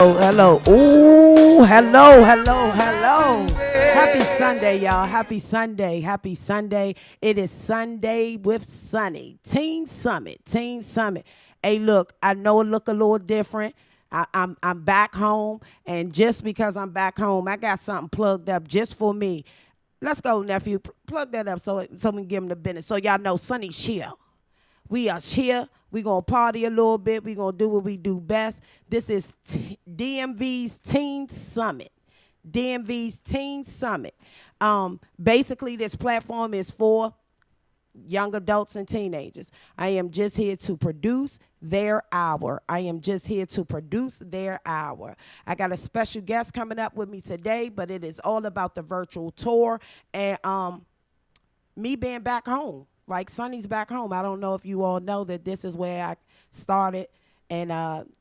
Hello. Ooh, hello. Happy Sunday, y'all. Happy Sunday. It is Sunday with Sunny. Teen Summit. Hey, look, I know it look a little different. I'm back home, and just because I'm back home, I got something plugged up just for me. Let's go, nephew. Plug that up so we can give them the business. So y'all know Sunny's here. We are here. We're going to party a little bit. We're going to do what we do best. This is DMV's Teen Summit. Basically, this platform is for young adults and teenagers. I am just here to produce their hour. I got a special guest coming up with me today, but it is all about the virtual tour and me being back home. Like Sunny's back home. I don't know if you all know that this is where I started and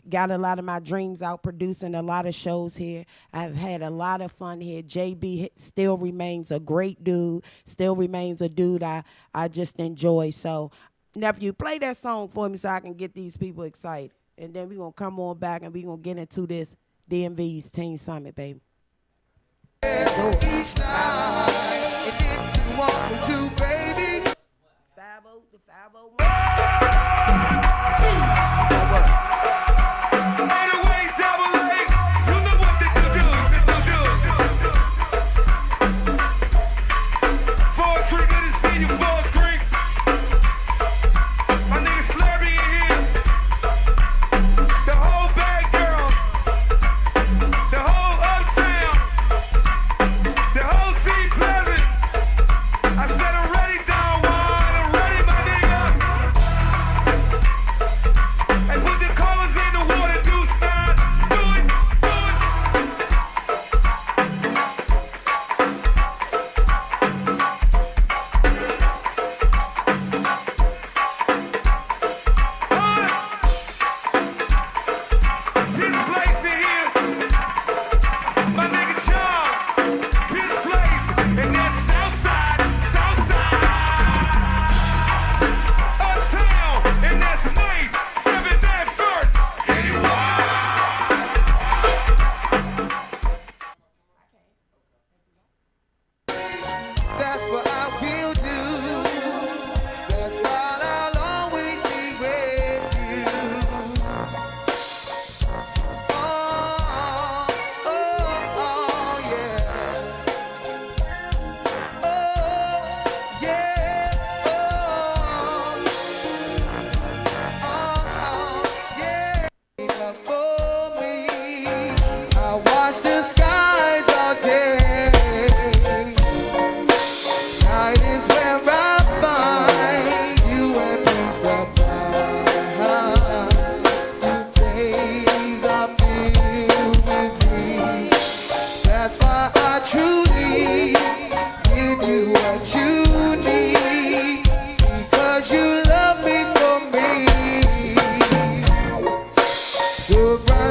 got a lot of my dreams out, producing a lot of shows here. I've had a lot of fun here. JB still remains a great dude, still remains a dude I just enjoy. So, nephew, play that song for me so I can get these people excited. And then we're going to come on back and we're going to get into this DMV's Teen Summit, baby. Each night, and if you want me to, baby. 50, the 501.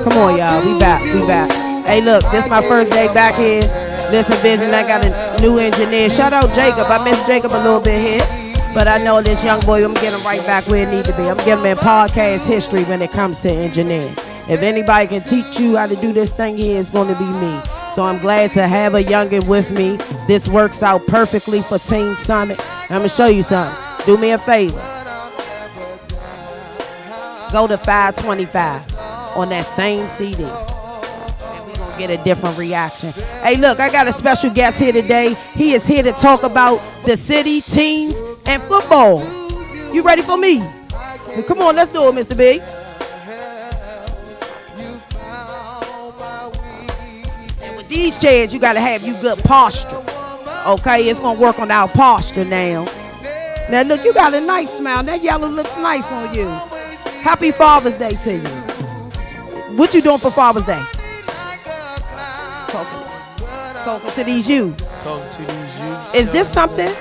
Come on, y'all. We back. Hey, look, this is my first day back here. Listen, Vision, I got a new engineer. Shout out Jacob. I missed Jacob a little bit here. But I know this young boy, I'm getting him right back where it need to be. I'm getting him in podcast history when it comes to engineering. If anybody can teach you how to do this thing here, it's going to be me. So I'm glad to have a youngin' with me. This works out perfectly for Teen Summit. I'm going to show you something. Do me a favor. Go to 525 on that same CD. And we're going to get a different reaction. Hey, look, I got a special guest here today. He is here to talk about the city, teens, and football. You ready for me? Come on, let's do it, Mr. B. And with these chairs, you got to have you good posture. Okay, it's going to work on our posture now. Now, look, you got a nice smile. That yellow looks nice on you. Happy Father's Day to you. What you doing for Father's Day? Talking to these youth. Talking to these youth. Is this something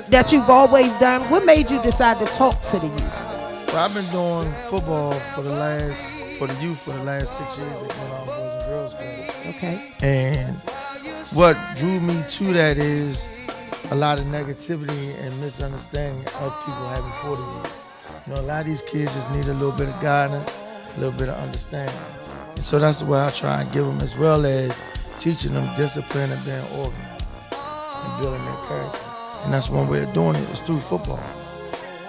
that you've always done? What made you decide to talk to the youth? Well, I've been doing football for the youth for the last 6 years at Glen Boys and Girls Club. Okay. And what drew me to that is a lot of negativity and misunderstanding of people having 40 years. You know, a lot of these kids just need a little bit of guidance, a little bit of understanding. And so that's what I try and give them, as well as teaching them discipline and being organized and building their character. And that's one way of doing it, is through football.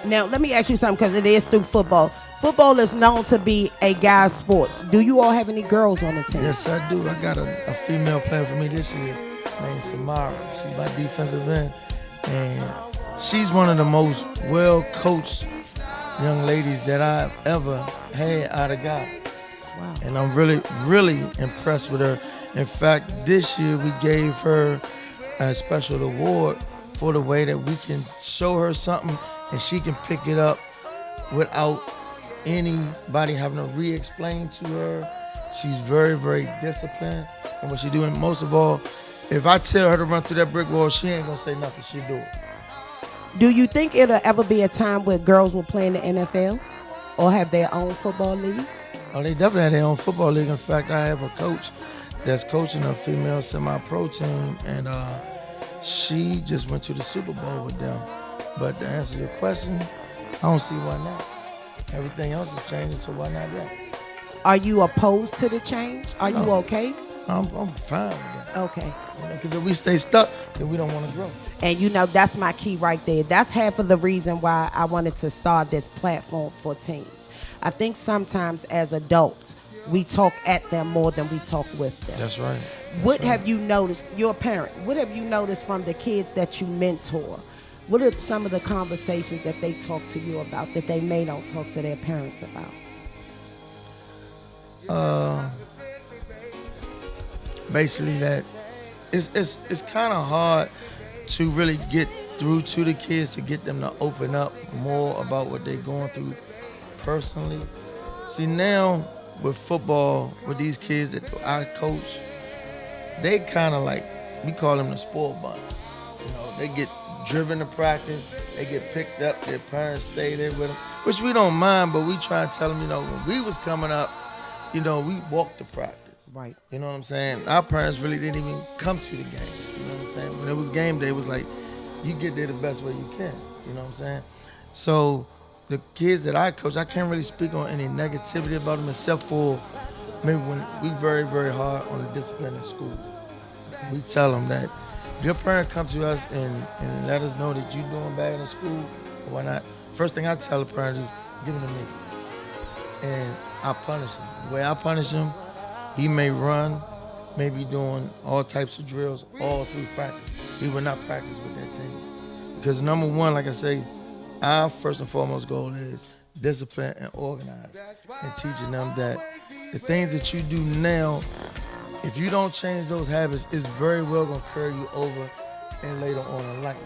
Now, let me ask you something, because it is through football. Football is known to be a guy's sport. Do you all have any girls on the team? Yes, I do. I got a female playing for me this year named Samara. She's my defensive end. And she's one of the most well-coached young ladies that I've ever had out of guys. Wow. And I'm really, really impressed with her. In fact, this year we gave her a special award for the way that we can show her something and she can pick it up without anybody having to re-explain to her. She's very, very disciplined in what she's doing. Most of all, if I tell her to run through that brick wall, she ain't gonna say nothing, she'll do it. Do you think it'll ever be a time where girls will play in the NFL or have their own football league? Oh, they definitely have their own football league. In fact, I have a coach that's coaching a female semi-pro team, and she just went to the Super Bowl with them. But to answer your question, I don't see why not. Everything else is changing, so why not that? Are you opposed to the change? Are you okay? I'm fine with that. Okay. Because if we stay stuck, then we don't want to grow. And you know, that's my key right there. That's half of the reason why I wanted to start this platform for teens. I think sometimes as adults, we talk at them more than we talk with them. That's right. What have you noticed, you're a parent, what have you noticed from the kids that you mentor? What are some of the conversations that they talk to you about that they may not talk to their parents about? Basically that it's kind of hard to really get through to the kids, to get them to open up more about what they're going through personally. See, now with football, with these kids that I coach, they kind of like, we call them the sport bunny. You know, they get driven to practice, they get picked up, their parents stay there with them, which we don't mind, but we try to tell them, you know, when we was coming up, you know, we walked to practice. Right. You know what I'm saying? Our parents really didn't even come to the game. You know what I'm saying? When it was game day, it was like, you get there the best way you can. You know what I'm saying? So the kids that I coach, I can't really speak on any negativity about them, except for maybe when we very, very hard on the discipline in school. We tell them that if your parent comes to us and let us know that you're doing bad in school or whatnot, first thing I tell a parent is, give them to me. And I punish him. The way I punish him, he may run, may be doing all types of drills all through practice. He will not practice with that team. Because number one, like I say, our first and foremost goal is discipline and organize, and teaching them that the things that you do now, if you don't change those habits, it's very well gonna carry you over and later on in life.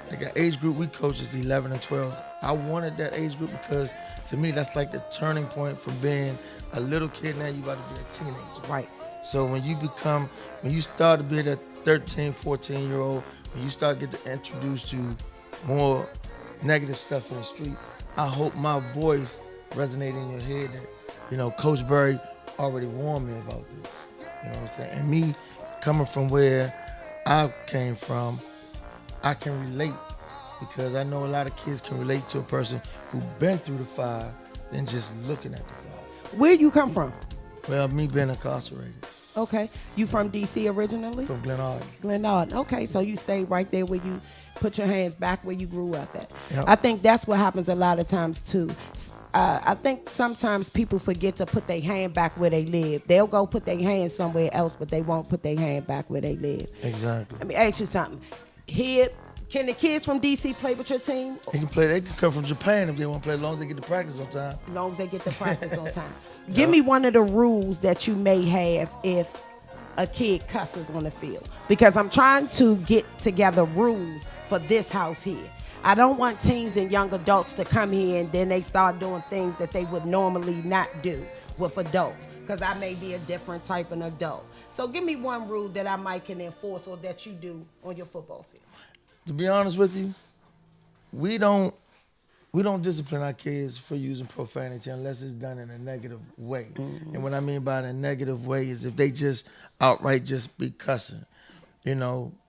Like an age group we coach is 11 and 12. I wanted that age group because to me that's like the turning point from being a little kid, now you about to be a teenager. Right. So when you start to be that 13, 14-year-old, and you start to get introduced to more negative stuff in the street, I hope my voice resonated in your head that, you know, Coach Berry already warned me about this. You know what I'm saying? And me coming from where I came from, I can relate, because I know a lot of kids can relate to a person who's been through the fire than just looking at the fire. Where you come from? Well, me being incarcerated. Okay. You from D.C. originally? From Glen Arden. Glen Arden. Okay, so you stayed right there where you Put your hands back where you grew up at. Yep. I think that's what happens a lot of times too. I think sometimes people forget to put their hand back where they live. They'll go put their hand somewhere else, but they won't put their hand back where they live. Exactly. Let me ask you something. Here, can the kids from DC play with your team? They can play. They can come from Japan if they want to play, as long as they get to practice on time. As long as they get the practice on time. Give me one of the rules that you may have if a kid cusses on the field, because I'm trying to get together rules for this house here. I don't want teens and young adults to come here and then they start doing things that they would normally not do with adults, because I may be a different type of adult. So give me one rule that I might can enforce or that you do on your football field. To be honest with you, we don't discipline our kids for using profanity unless it's done in a negative way. Mm-hmm. And what I mean by the negative way is if they just outright just be cussing,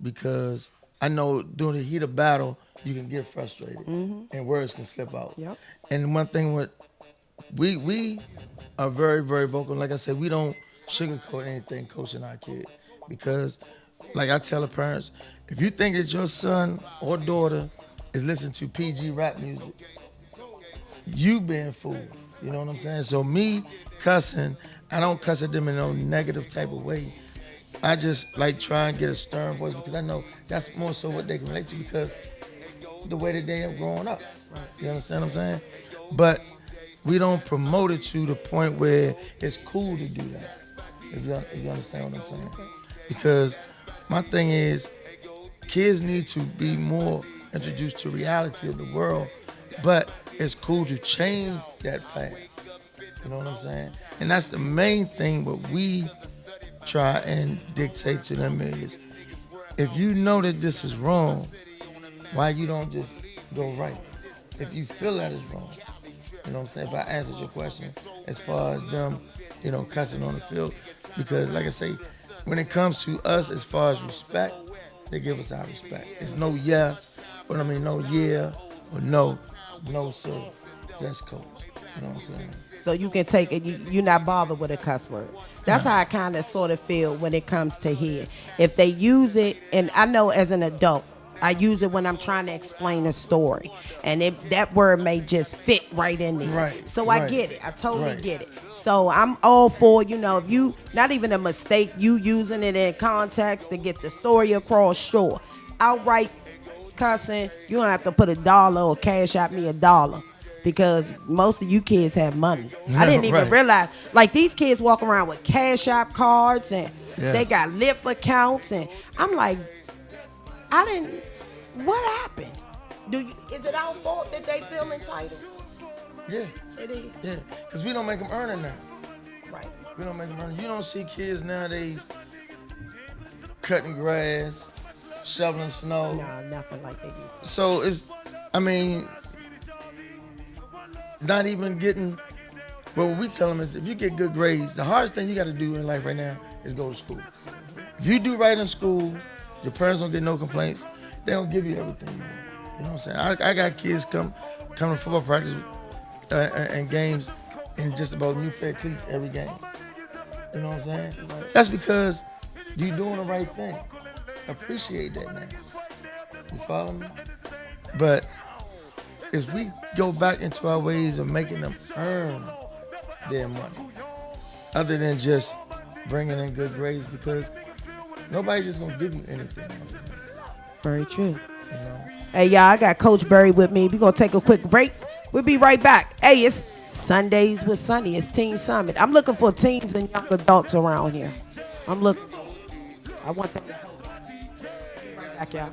because I know during the heat of battle, you can get frustrated and words can slip out. Yep. And one thing we are very, very vocal. Like I said, we don't sugarcoat anything coaching our kids, because like I tell the parents, if you think that your son or daughter is listening to PG rap music, you being fooled. You know what I'm saying? So me cussing, I don't cuss at them in no negative type of way. I just like try and get a stern voice, because I know that's more so what they can relate to, because the way that they have grown up. You understand what I'm saying? But we don't promote it to the point where it's cool to do that, if you understand what I'm saying. Because my thing is, kids need to be more introduced to reality of the world, but it's cool to change that path. You know what I'm saying? And that's the main thing what we try and dictate to them is, if you know that this is wrong, why you don't just go right? If you feel that is wrong. You know what I'm saying? If I answered your question as far as them, cussing on the field, because like I say, when it comes to us as far as respect, they give us our respect. It's no yes, but no yeah, or no sir. Yes, coach. You know what I'm saying? So you can take it, you're not bothered with a cuss word. That's how I kind of sort of feel when it comes to here. If they use it, and I know as an adult, I use it when I'm trying to explain a story, and that word may just fit right in there. Right. So right. I get it. I totally Right. get it. So I'm all for, if you, not even a mistake, you using it in context to get the story across, sure. Outright cussing, you don't have to put $1 or cash out me $1, because most of you kids have money. I didn't even Right. realize, like, these kids walk around with Cash App cards, and Yes. they got Lyft accounts, and I'm like, what happened? Is it our fault that they feel entitled? Yeah. It is. Yeah. Because we don't make them earn it now. Right. We don't make them earn it. You don't see kids nowadays cutting grass, shoveling snow. No, nothing like they used to. So not even getting, well, what we tell them is, if you get good grades, the hardest thing you got to do in life right now is go to school. If you do right in school, your parents don't get no complaints. They don't give you everything you want. You know what I'm saying? I got kids come to football practice and games in just about a new pair of cleats every game. You know what I'm saying? That's because you're doing the right thing. Appreciate that, man. You follow me? But if we go back into our ways of making them earn their money, other than just bringing in good grades, because nobody's just gonna give you anything. Very true. You know? Hey, y'all, I got Coach Berry with me. We're going to take a quick break. We'll be right back. Hey, it's Sundays with Sunny. It's Teen Summit. I'm looking for teens and young adults around here. I want them to help. Be right back, y'all.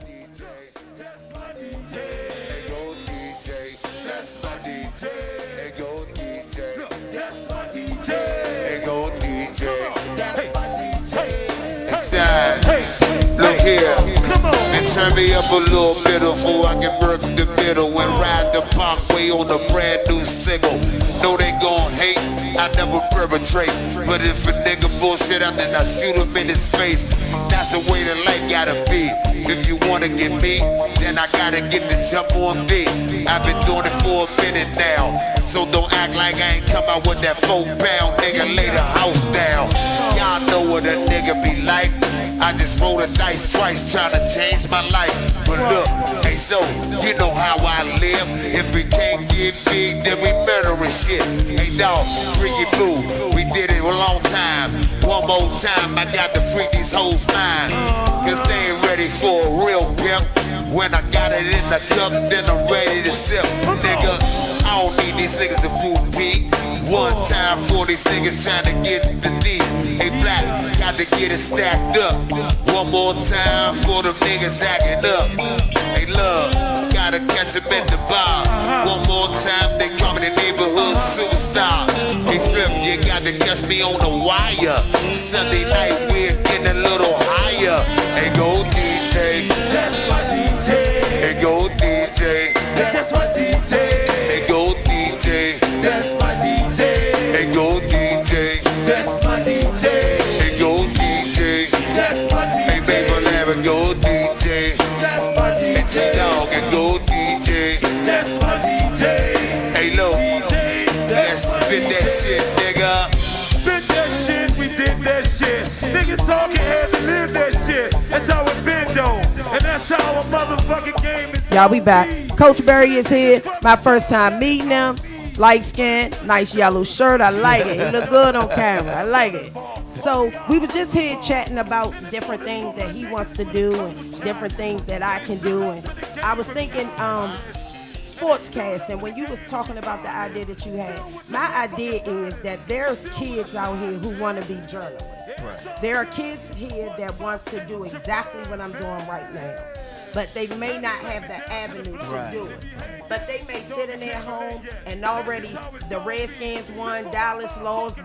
Look here, and turn me up a little bit before I can work the middle and ride the parkway on a brand new single. Know they gon' hate, I never perpetrate, but if a nigga bullshit out, then I shoot him in his face. That's the way the life gotta be. If you wanna get me, then I gotta get the jump on thee. I've been doing it for a minute now, so don't act like I ain't come out with that 4-pound. Nigga, lay the house down. Y'all know what a nigga be like. I just rolled the dice twice trying to change my life. But look, hey Hey, so you know how I live. If we can't get big, then we murdering shit. Hey, dog, freaky fool, we did it a long time. One more time, I got to freak these hoes mine. Cause they ain't ready for a real pimp. When I got it in the cup, then I'm ready to sip. Nigga, I don't need these niggas to fool me. One time for these niggas trying to get the D. Hey, Black, got to get it stacked up. One more time for the niggas acting up. Hey, love, gotta catch them at the bar. One more time, they call me the neighborhood superstar. Hey, Flip, you got to catch me on the wire. Sunday night, we're getting a little higher. Hey, go DJ. That's my DJ. Hey, go DJ. That's my DJ. Hey, go DJ. That's my DJ. Hey, go DJ. That's my DJ. Hey, go DJ. That's my Hey, DJ. baby, never go DJ. That's my Hey, DJ. T-Dog and go DJ. That's my DJ. Hey, low, let's spit that shit, nigga. Spit that shit, we did that shit. Niggas talking had to live that shit. That's how it been though. And that's how a motherfucking game is. Y'all, we back. Coach Berry is here. My first time meeting him. Light skin, nice yellow shirt. I like it. He look good on camera. I like it. So we were just here chatting about different things that he wants to do and different things that I can do. And I was thinking sportscast, and when you was talking about the idea that you had, my idea is that there's kids out here who want to be journalists. Right. There are kids here that want to do exactly what I'm doing right now, but they may not have the avenue to do it. But they may sit in their home and already the Redskins won, Dallas lost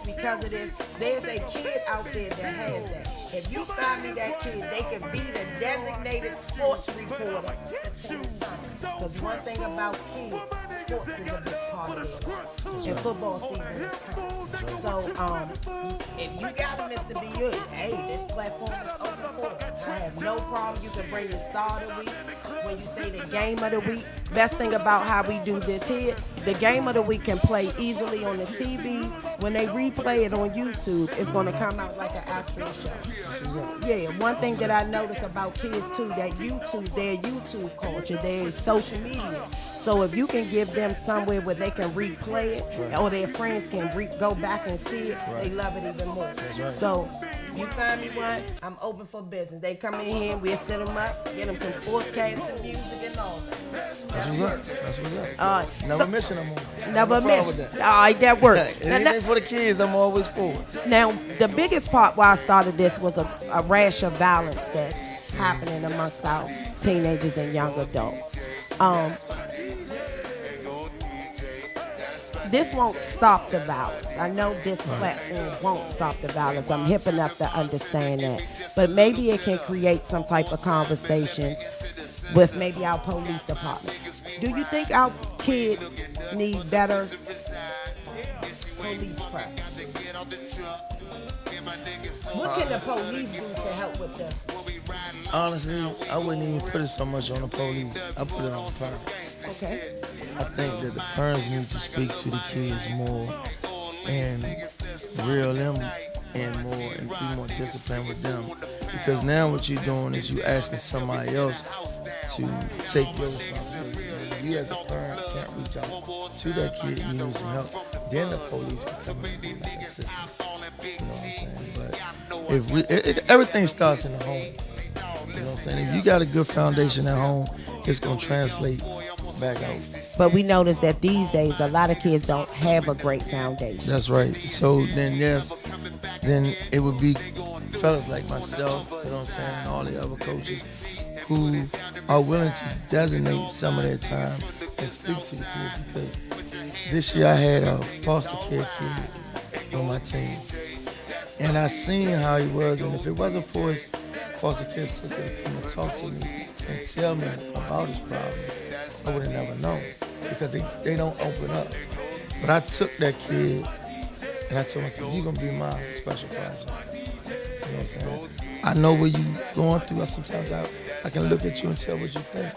because of this. There's a kid out there that has that. If you find me that kid, they can be the designated sports reporter for Team Summit. Because one thing about kids, sports is a big part of their life. And football season is coming. So if you got him, Mr. B.U., hey, this platform is open for it. I have no problem. You can bring the star of the week. When you say the game of the week, best thing about how we do this here, the game of the week can play easily on the TVs. When they replay it on YouTube, it's going to come out like an actual show. Yeah, one thing that I notice about kids too, that YouTube, their YouTube culture, their social media. So if you can give them somewhere where they can replay it, or their friends can go back and see it, they love it even more. So you find me one, I'm open for business. They come in here, we'll set them up, get them some sportscasting music and all that. That's what's up. That's what's up. Never missing them more. Never No problem miss. with that. All right, that works. Anything for the kids, I'm always for it. Now, the biggest part why I started this was a rash of violence that's happening amongst our teenagers and young adults. This won't stop the violence. I know this platform won't stop the violence. I'm hip enough to understand that. But maybe it can create some type of conversations with maybe our police department. Do you think our kids need better police presence? What can the police do to help with the... Honestly, I wouldn't even put it so much on the police. I put it on the parents. Okay. I think that the parents need to speak to the kids more and reel them in more and be more disciplined with them. Because now what you're doing is you asking somebody else to take your responsibility. And you as a parent can't reach out to that kid, you need some help. Then the police can come in and be like assistance. You know what I'm saying? But if we, everything starts in the home. You know what I'm saying? If you got a good foundation at home, it's gonna translate back out. But we notice that these days a lot of kids don't have a great foundation. That's right. So then then it would be fellas like myself, you know what I'm saying, and all the other coaches who are willing to designate some of their time and speak to the kids, because this year I had a foster care kid on my team. And I seen how he was, and if it wasn't for his foster care sister to come and talk to me and tell me about his problem, I would have never known, because they don't open up. But I took that kid and I told him, I said, you're gonna be my special project. You know what I'm saying? I know what you going through. Sometimes I can look at you and tell what you think.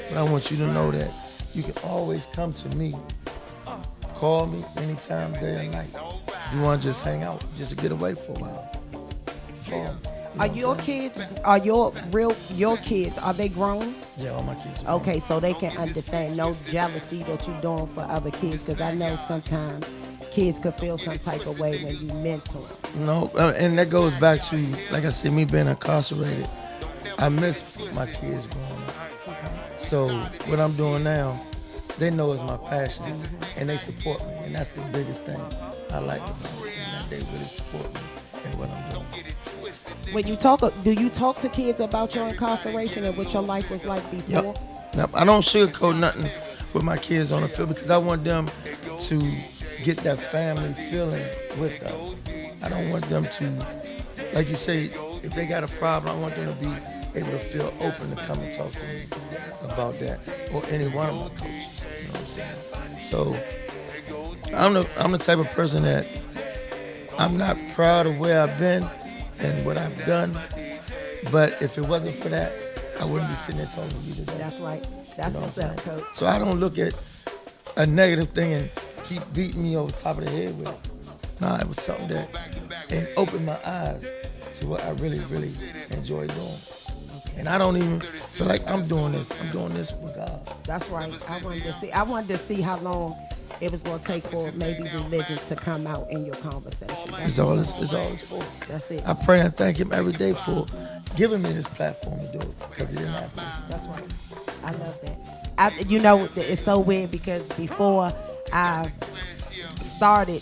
But I want you to know that you can always come to me. Call me anytime, day or night. If you want to just hang out, just to get away for a while. Call me. Are your kids? Are your kids? Are they grown? Yeah, all my kids. Are Okay, so they can understand no jealousy that you're doing for other kids, because I know sometimes kids could feel some type of way when you mentor them. No, and that goes back to, like I said, me being incarcerated. I miss my kids growing up. So what I'm doing now, they know is my passion, and they support me, and that's the biggest thing I like about it, that they really support me in what I'm doing. When you talk, do you talk to kids about your incarceration and what your life was like before? Yep. I don't sugarcoat nothing with my kids on the field, because I want them to get that family feeling with us. I don't want them to, like you say, if they got a problem, I want them to be able to feel open to come and talk to me about that, or any one of my coaches. You know what I'm saying? So I'm the type of person that I'm not proud of where I've been and what I've done, but if it wasn't for that, I wouldn't be sitting there talking to you today. That's right. That's You know what's what I'm up, saying? Coach. So I don't look at a negative thing and keep beating me over the top of the head with it. Nah, it was something that it opened my eyes to what I really, really enjoy doing. And I don't even feel like I'm doing this. I'm doing this for God. That's right. I wanted to see how long it was going to take for maybe religion to come out in your conversation. It's all it's for. That's it. I pray and thank Him every day for giving me this platform to do it, because He didn't have to. That's right. I love that. It's so weird, because before I started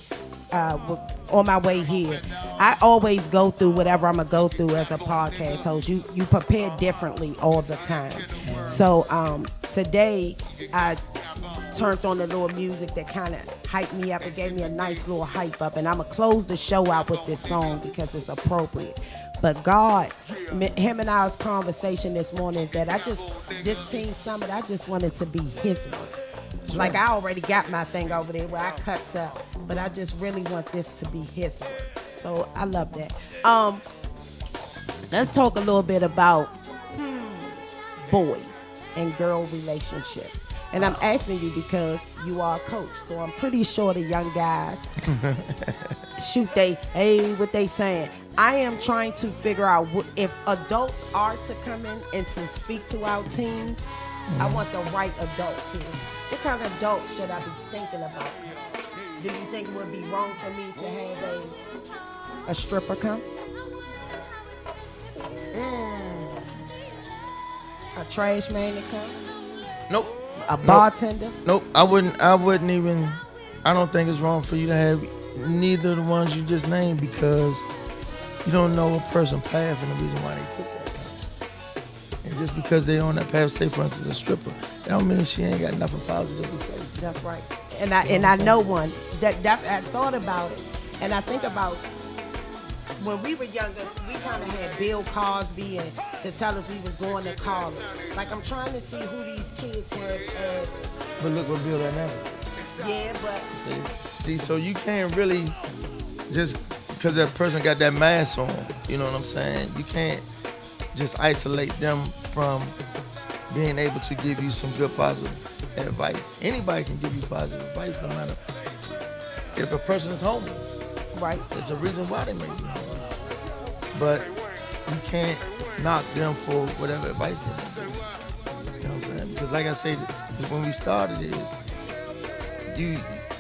on my way here, I always go through whatever I'm gonna go through as a podcast host. You prepare differently all the time. So today I turned on the little music that kind of hyped me up. It gave me a nice little hype up, and I'm gonna close the show out with this song because it's appropriate. But God, him and I's conversation this morning is that this Teen Summit, I just wanted to be His work. Like, I already got my thing over there where I cuts up, but I just really want this to be His work. So I love that. Let's talk a little bit about boys and girl relationships. And I'm asking you because you are a coach, so I'm pretty sure the young guys what they saying. I am trying to figure out if adults are to come in and to speak to our teens. I want the right adults here. What kind of adults should I be thinking about? Do you think it would be wrong for me to have a stripper come? A trash man to come? Nope. A bartender? Nope. I wouldn't even. I don't think it's wrong for you to have neither of the ones you just named, because you don't know a person's path and the reason why they took that path. And just because they're on that path, say for instance a stripper, that don't mean she ain't got nothing positive to say. That's right. And I know one that I thought about it, and I think about when we were younger, we kind of had Bill Cosby and to tell us we was going to college. Like, I'm trying to see who these kids have as. But look what Bill that now. Yeah, but See, so you can't really just because that person got that mask on, you know what I'm saying? You can't just isolate them from being able to give you some good positive advice. Anybody can give you positive advice, no matter if a person is homeless. right. There's a reason why they may be homeless. But you can't knock them for whatever advice they give. You know what I'm saying? Because like I said, when we started is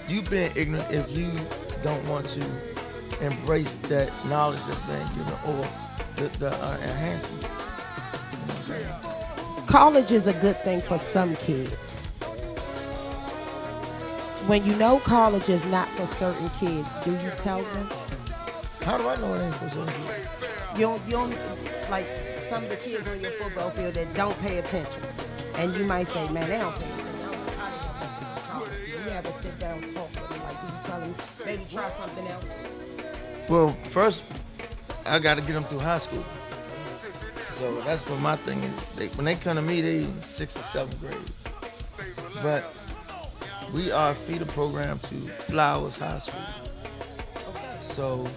you've been ignorant if you don't want to embrace that knowledge that's being given or the enhancement. You know what I'm saying? College is a good thing for some kids. When you know college is not for certain kids, do you tell them? How do I know it ain't for certain kids? You don't like some of the kids on your football field that don't pay attention. And you might say, man, they don't pay attention. I don't know how they gonna make it to college. You have to sit down and talk with them. Like, do you tell them, maybe try something else? Well, first, I got to get them through high school. So that's what my thing is. When they come to me, they in 6th or 7th grade. But we are a feeder program to Flowers High School. So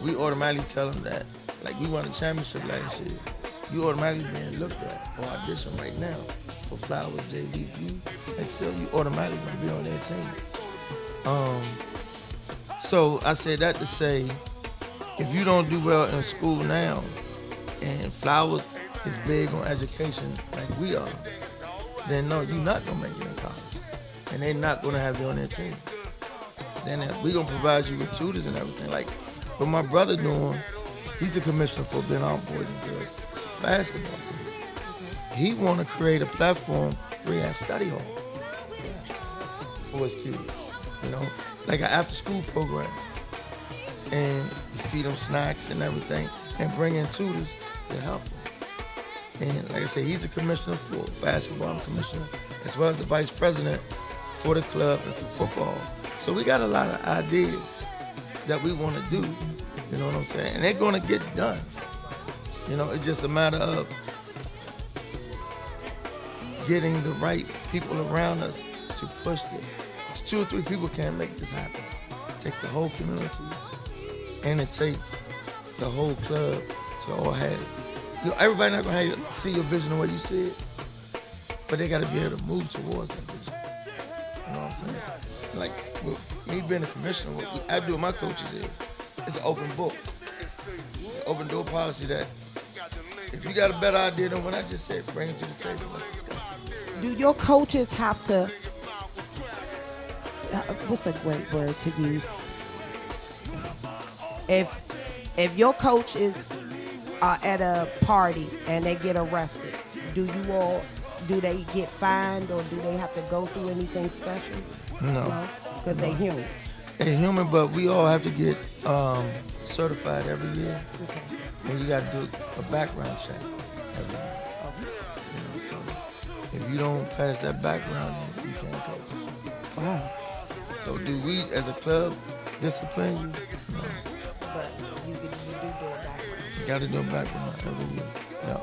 we automatically tell them that, like, we won a championship last year. You automatically being looked at or audition right now for Flowers JV. If you excel, you automatically going to be on their team. So I said that to say, if you don't do well in school now, and Flowers is big on education like we are, then no, you're not gonna make it in college, and they're not gonna have you on their team. Then we're gonna provide you with tutors and everything. Like what my brother doing, he's the commissioner for Benton Boys and Girls basketball team. He want to create a platform where you have study hall for his kids, you know, like an after-school program, and you feed them snacks and everything, and bring in tutors to help them. And like I said, he's a commissioner for basketball, I'm commissioner, as well as the vice president for the club and for football. So we got a lot of ideas that we want to do, you know what I'm saying? And they're going to get done. You know, it's just a matter of getting the right people around us to push this. It's 2 or 3 people can't make this happen. It takes the whole community, and it takes the whole club to all have it. You know, everybody not gonna see your vision the way you see it, but they gotta be able to move towards that vision. You know what I'm saying? Like with me being a commissioner, what I do with my coaches is it's an open book. It's an open door policy that if you got a better idea than what I just said, bring it to the table. Let's discuss it. Do your coaches have to? What's a great word to use? If your coaches are at a party and they get arrested, do they get fined, or do they have to go through anything special? No. Because they're human. They're human, but we all have to get certified every year. Okay. And you got to do a background check every year. You know, so if you don't pass that background, you can't coach. Wow. So do we, as a club, discipline you? No. But you do a background. You got to do a background every year. Yep.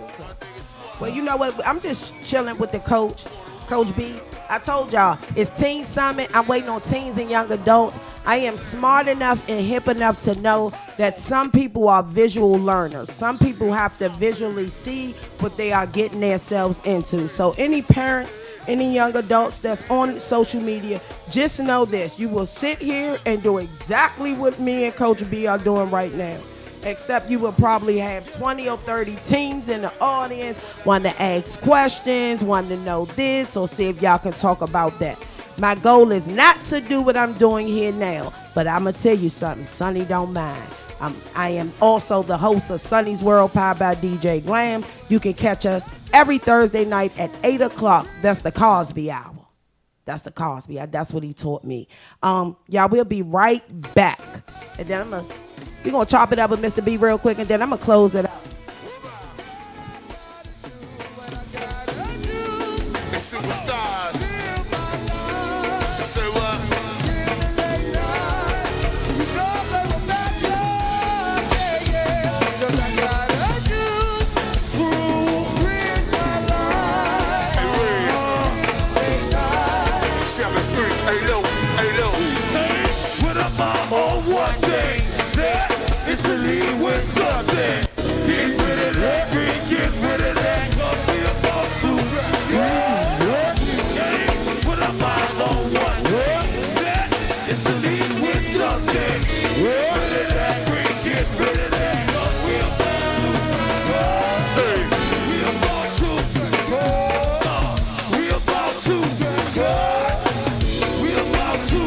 Well, you know what? I'm just chilling with the coach, Coach B. I told y'all, it's Teen Summit. I'm waiting on teens and young adults. I am smart enough and hip enough to know that some people are visual learners. Some people have to visually see what they are getting themselves into. So any parents, any young adults that's on social media, just know this. You will sit here and do exactly what me and Coach B are doing right now. Except you will probably have 20 or 30 teens in the audience, want to ask questions, want to know this, or see if y'all can talk about that. My goal is not to do what I'm doing here now, but I'm going to tell you something. Sonny don't mind. I am also the host of Sonny's World, powered by DJ Glam. You can catch us every Thursday night at 8 o'clock. That's the Cosby Hour. That's the Cosby Hour. That's what he taught me. Y'all, we'll be right back. And then we're going to chop it up with Mr. B real quick, and then I'm going to close it out. Superstars. Say what? When I'm on one day, that is to lead with something. Get rid of that, get rid of that, 'cause we about to when I'm on one day, that is to lead with something. Get rid of that, get rid of that, 'cause we about to we about to we about to we about to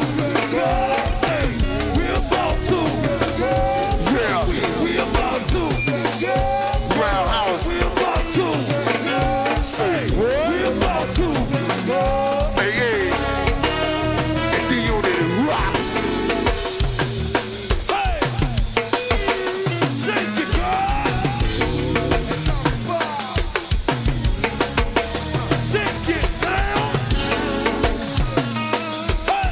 we about to yeah we about to Roundhouse. we about to say we about to Hey, hey. And the unit rocks. hey shake it girl shake it down hey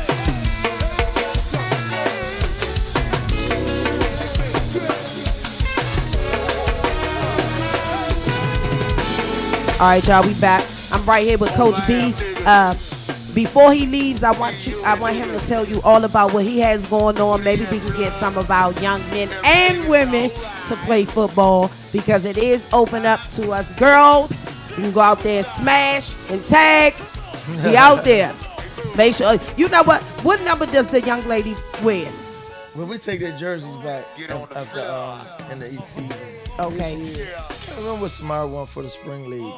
All right, y'all, we back. I'm right here with Coach B. Before he leaves, I want him to tell you all about what he has going on. Maybe we can get some of our young men and women to play football, because it is open up to us girls. You can go out there and smash and tag. Be out there. Make sure, you know what number does the young lady wear? But we take their jerseys back Get on the after in the East season. Okay. I remember what Samara won for the spring league.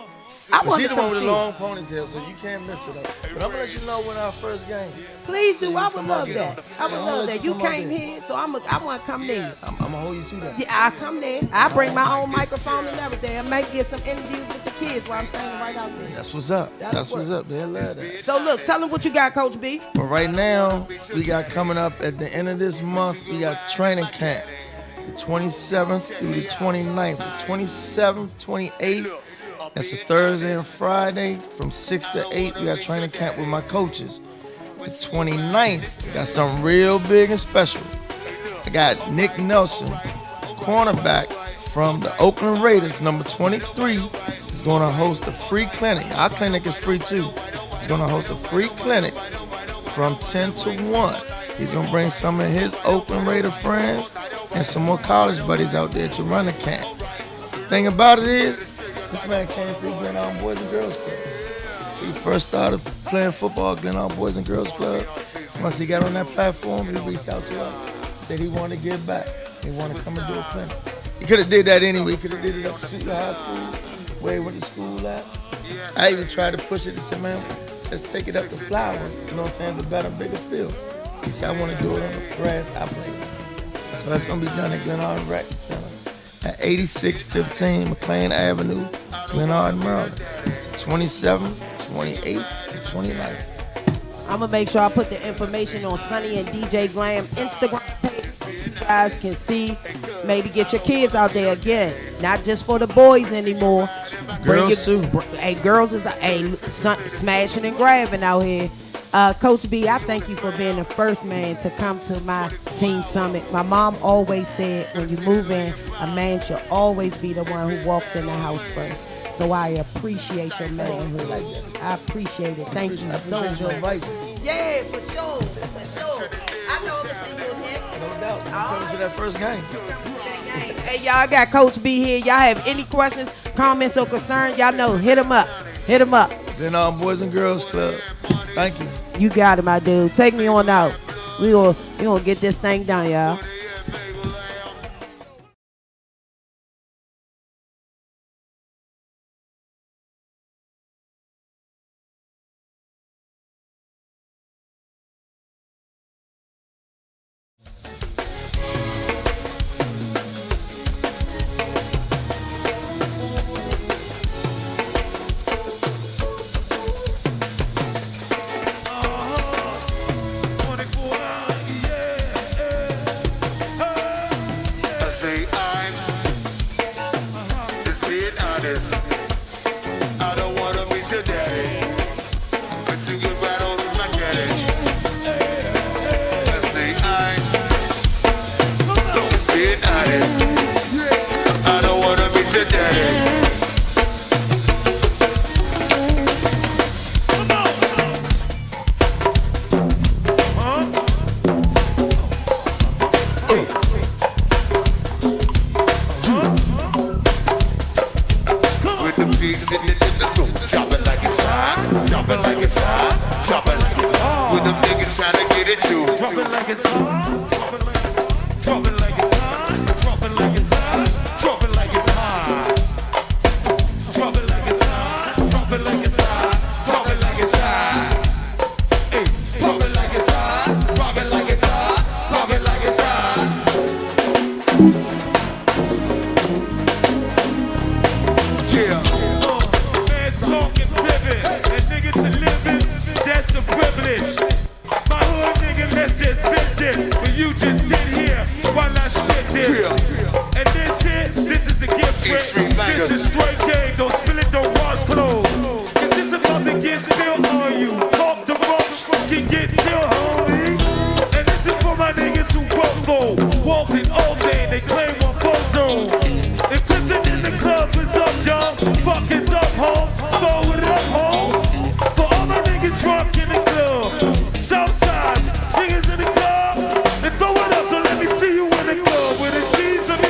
I But want she's to the one come with see. the long ponytail, so you can't miss it. But I'm gonna let you know when our first game. Please So do. you I would come love out that. there. I would Yeah, I'm love gonna that. let You you come out came there. here, so I want to come there. I'm gonna hold you to that. Yeah, I come there. I bring my own microphone and everything. I might get some interviews with the kids while I'm standing right out there. That's what's up. That's what's up. They love that. So look, tell them what you got, Coach B. But right now, we got coming up at the end of this month, we got training camp. The 27th through the 29th. The 27th, 28th, that's a Thursday and Friday from 6 to 8. We got training camp with my coaches. The 29th, got something real big and special. I got Nick Nelson, cornerback from the Oakland Raiders, number 23, is going to host a free clinic. Our clinic is free too. He's going to host a free clinic from 10 to 1. He's going to bring some of his Oakland Raider friends and some more college buddies out there to run the camp. The thing about it is, this man came through Glen Allen Boys and Girls Club. He first started playing football at Glen Allen Boys and Girls Club. Once he got on that platform, he reached out to us, said he wanted to give back. He wanted to come and do a clinic. He could have did that anyway. He could have did it up to Sewell High School, where he went to school at. I even tried to push it and said, man, let's take it up to Flowers. You know what I'm saying? It's a better, bigger field. He said, I want to do it on the grass I play. So that's going to be done at Glenard Rec Center at 8615 McLean Avenue, Glenard, Maryland. It's the 27th, 28th, and 29th. I'm gonna make sure I put the information on Sonny and DJ Glam Instagram page so you guys can see. Maybe get your kids out there again, not just for the boys anymore. Girls too. Hey, girls is smashing and grabbing out here. Coach B, I thank you for being the first man to come to my team summit. My mom always said, when you move in, a man should always be the one who walks in the house first. So I appreciate your manhood. I appreciate it. Thank you so Appreciate your much. invite. Yeah, for sure. For sure. I know I'm going to see you again. No doubt. You coming to that first game. Hey, y'all, I got Coach B here. Y'all have any questions, comments, or concerns? Y'all know, hit him up. Hit him up. Glen Allen Boys and Girls Club. Thank you. You got it, my dude. Take me on out. We gonna get this thing done, y'all. I say I'm just being honest. I don't wanna be today, but to get right on my game. I say I'm just being honest. I don't wanna be today. With the pigs in the room, drop it like it's hot, drop it like it's hot, drop it like it's hot. With them niggas trying to get it too. Drop it like it's hot. Drop it like it's hot. Drop it like it's hot. Drop it like it's hot. Drop it like it's hot. Drop it like it's hot. Drop it like it's hot. Hey, drop it like it's hot. Drop it like it's hot. Drop it like it's hot. Yeah. Man talking pivot and nigga to live it, that's the privilege. My hood nigga, let's just visit, but you just sit here while I spit this. Yeah. And this here, this is the gift trick. Extreme bangers. This is straight game, don't spill it, don't wash clothes. Cause this about to get spilled on you. Talk the wrong, can get killed, homie. And this is for my niggas who go walking all day, they claim one zone. If Clifton in the club is up, y'all, fuck is up, home. Throw it up, home. For all my niggas drunk in the club, Southside, niggas in the club, and throw it up, so let me see you in the club with the cheese and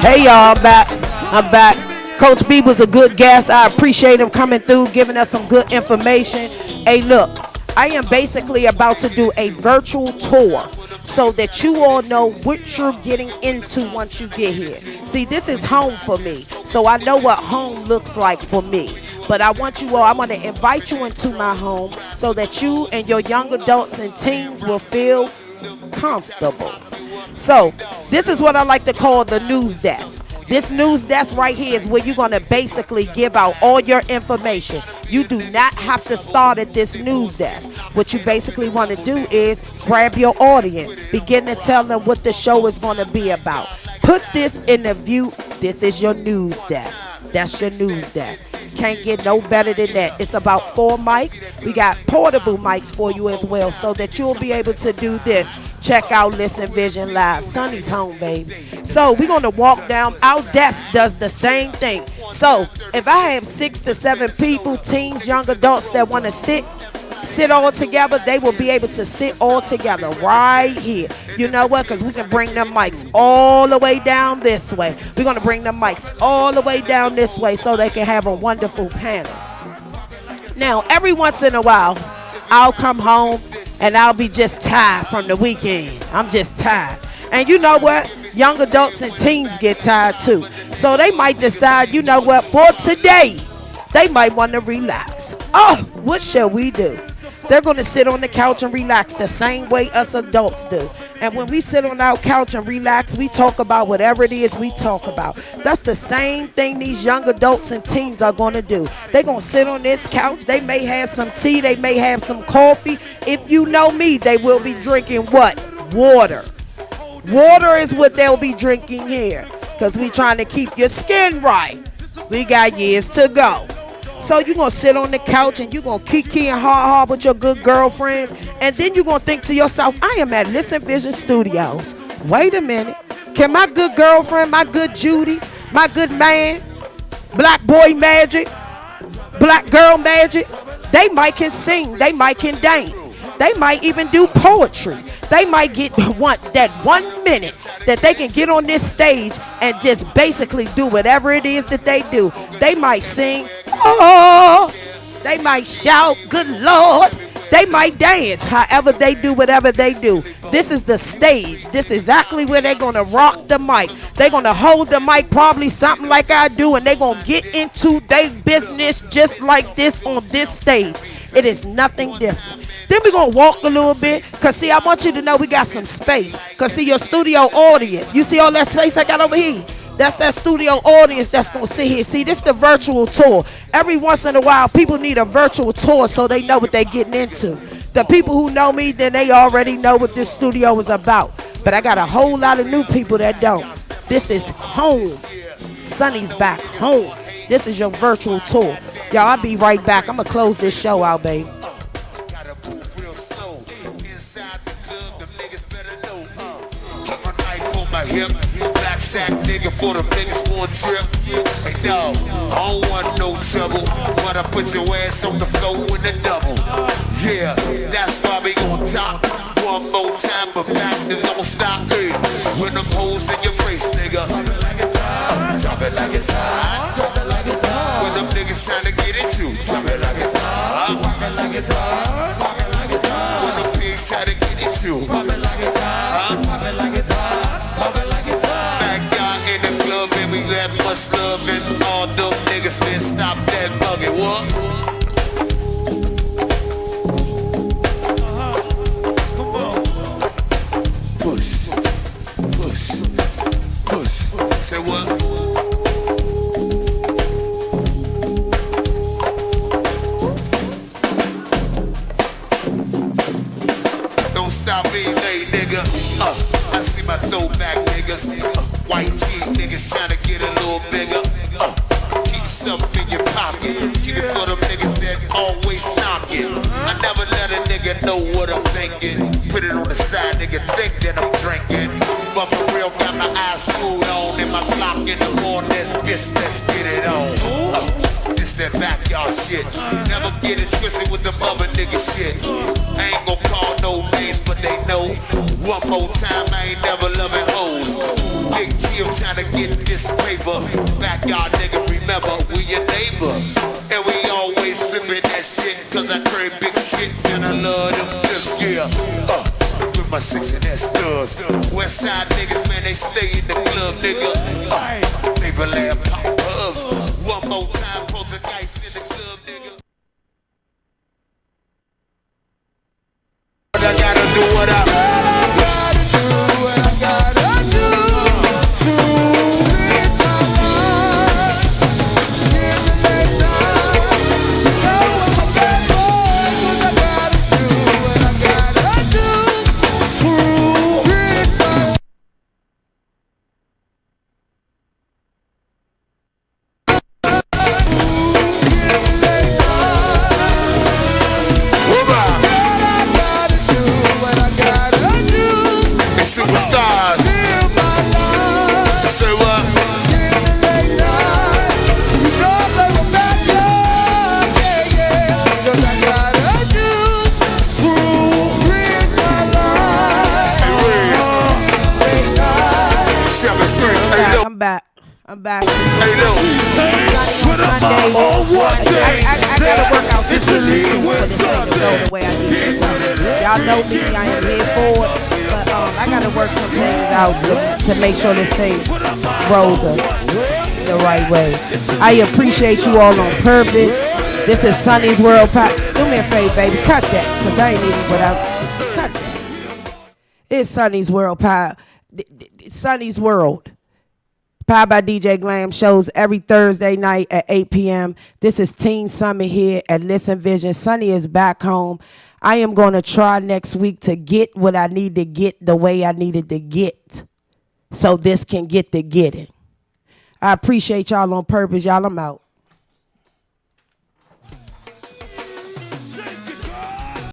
Hey y'all, I'm back. I'm back. Coach B was a good guest. I appreciate him coming through, giving us some good information. Hey, look, I am basically about to do a virtual tour so that you all know what you're getting into once you get here. See, this is home for me, so I know what home looks like for me. But I want you all, I want to invite you into my home so that you and your young adults and teens will feel comfortable. So this is what I like to call the news desk. This news desk right here is where you're going to basically give out all your information. You do not have to start at this news desk. What you basically want to do is grab your audience, begin to tell them what the show is going to be about. Put this in the view. This is your news desk. That's your news desk. Can't get no better than that. It's about 4 mics. We got portable mics for you as well so that you'll be able to do this. Check out Listen Vision Live. Sonny's home, baby. So we're going to walk down. Our desk does the same thing. So if I have 6 to 7 people, teens, young adults that want to sit all together, they will be able to sit all together right here. You know what? Because we can bring them mics all the way down this way. We're going to bring them mics all the way down this way so they can have a wonderful panel. Now, every once in a while, I'll come home and I'll be just tired from the weekend. I'm just tired. And you know what? Young adults and teens get tired too. So they might decide, you know what, for today, they might want to relax. Oh, what shall we do? They're going to sit on the couch and relax the same way us adults do. And when we sit on our couch and relax, we talk about whatever it is we talk about. That's the same thing these young adults and teens are going to do. They're going to sit on this couch. They may have some tea. They may have some coffee. If you know me, they will be drinking what? Water. Water is what they'll be drinking here because we trying to keep your skin right. We got years to go. So you're going to sit on the couch and you're going to kiki and hard with your good girlfriends. And then you're going to think to yourself, I am at Listen Vision Studios. Wait a minute. Can my good girlfriend, my good Judy, my good man, Black Boy Magic, Black Girl Magic, they might can sing. They might can dance. They might even do poetry. They might get that 1 minute that they can get on this stage and just basically do whatever it is that they do. They might sing, oh, they might shout, good Lord. They might dance, however they do whatever they do. This is the stage. This is exactly where they're going to rock the mic. They're going to hold the mic probably something like I do, and they're going to get into their business just like this on this stage. It is nothing different. Then we're going to walk a little bit because, see, I want you to know we got some space because, see, your studio audience, you see all that space I got over here? That's that studio audience that's going to sit here. See, this is the virtual tour. Every once in a while, people need a virtual tour so they know what they're getting into. The people who know me, then they already know what this studio is about. But I got a whole lot of new people that don't. This is home. Sonny's back home. This is your virtual tour. Y'all, I'll be right back. I'm going to close this show out, baby. Black sack nigga for the biggest one trip. Hey dog, I don't want no trouble, but I put your ass on the floor in the double. Yeah, that's why we on top. One more time, but back then don't stop. Hey, when them hoes in your face, nigga. Drop it like it's hot. Drop it like it's hot. When them niggas trying to get it too. Drop it like it's hot. Drop it like it's hot. Drop it like it's hot. When them pigs try to get it too. Drop it like it's hot. Drop it like it's hot. Drop it like it's hot. Back out in the club and we got much love and all them niggas been stop that bugging. What? Push, push, push. Say what? Don't stop being late, nigga. I see my throwback niggas. White tee niggas trying to get a little bigger. Keep something in your pocket. Keep it for them niggas that always knocking. I never let a nigga know what I'm thinking. Put it on the side, nigga, think that I'm drinking. But for real, got my eyes screwed on and my clock in the morning. Bitch, let's get it on. This that backyard shit. Never get it twisted with the other nigga shit. I ain't gon' call no names, but they know. One more time, I ain't never loving hoes. Big T trying to get this paper. Backyard nigga, remember, we your neighbor. And we always flipping that shit, cause I trade big shit and I love them flips, yeah. With my 6 and S thugs. West side niggas, man, they stay in the club, nigga. Neighbor land pop pubs. One more time, poltergeist in the club, nigga. What I gotta do, what I superstars. Say what? I'm back. I'm back. Hey, Lil. Sunday. I gotta work out this for this thing to go the way I need it to go. Y'all know me. I am here for it. But I gotta work some things out to make sure this thing rolls the right way. I appreciate you all on purpose. This is Sonny's World Pop. Do me a favor, baby. Cut that. Because I ain't even without. Cut that. It's Sonny's World Pop. Sonny's World. Powered by DJ Glam, shows every Thursday night at 8 p.m. This is Teen Summit here at Listen Vision. Sonny is back home. I am going to try next week to get what I need to get the way I needed to get so this can get to getting. I appreciate y'all on purpose. Y'all, I'm out.